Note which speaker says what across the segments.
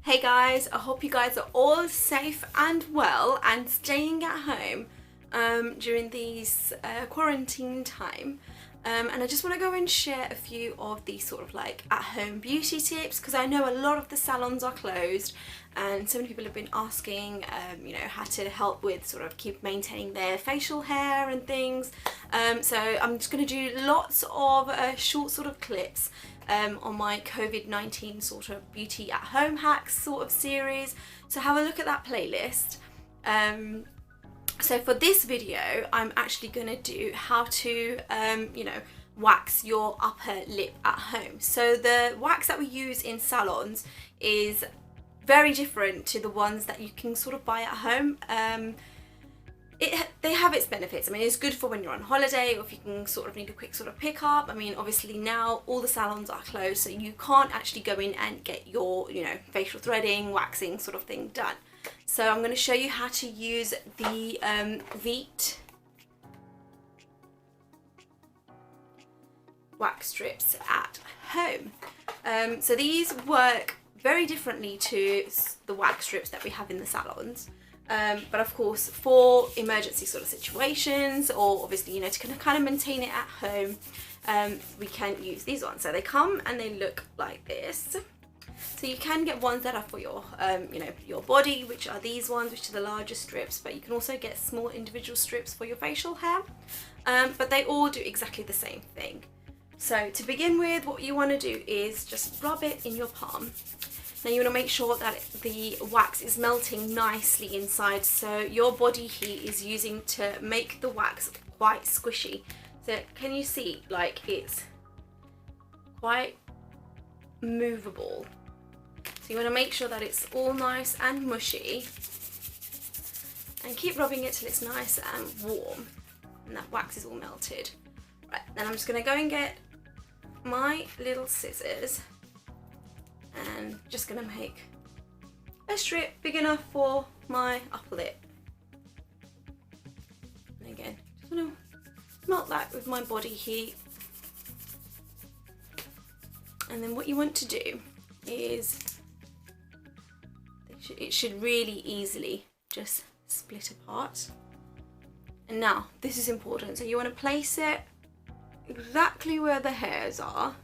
Speaker 1: Hey guys, I hope you guys are all safe and well and staying at home during these quarantine time. And I just want to go and share a few of these sort of like at-home beauty tips, because I know a lot of the salons are closed and so many people have been asking you know, how to help with sort of keep maintaining their facial hair and things. So I'm just going to do lots of short sort of clips on my Covid-19 sort of beauty at home hacks sort of series, so have a look at that playlist. So for this video I'm actually going to do how to you know, wax your upper lip at home. So the wax that we use in salons is very different to the ones that you can sort of buy at home. They have its benefits. I mean, it's good for when you're on holiday or if you can sort of need a quick sort of pick up. I mean, obviously now all the salons are closed, so you can't actually go in and get your, you know, facial threading, waxing sort of thing done. So I'm going to show you how to use the VEET wax strips at home. So these work very differently to the wax strips that we have in the salons. But of course, for emergency sort of situations, or obviously, you know, to kind of maintain it at home, we can use these ones. So they come and they look like this. So you can get ones that are for your, you know, your body, which are these ones, which are the larger strips, but you can also get small individual strips for your facial hair. But they all do exactly the same thing. So to begin with, what you want to do is just rub it in your palm. Now you want to make sure that the wax is melting nicely inside, so your body heat is using to make the wax quite squishy. So can you see, like, it's quite movable. So you want to make sure that it's all nice and mushy and keep rubbing it till it's nice and warm and that wax is all melted. Right, then I'm just going to go and get my little scissors and just gonna make a strip big enough for my upper lip. And again, just gonna melt that with my body heat. And then what you want to do is, it should really easily just split apart. And now, this is important, so you want to place it exactly where the hairs are,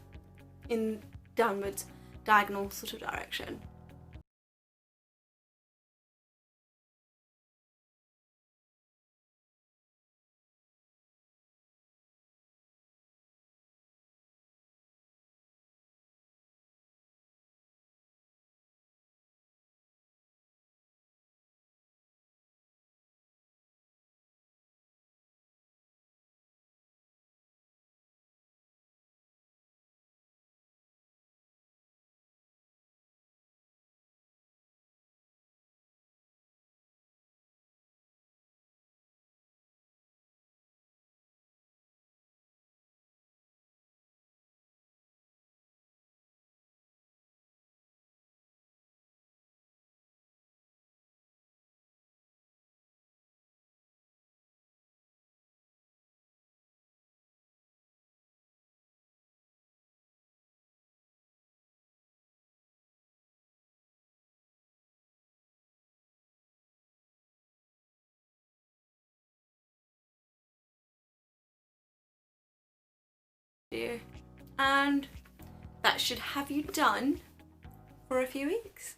Speaker 1: in downwards diagonal sort of direction. And that should have you done for a few weeks.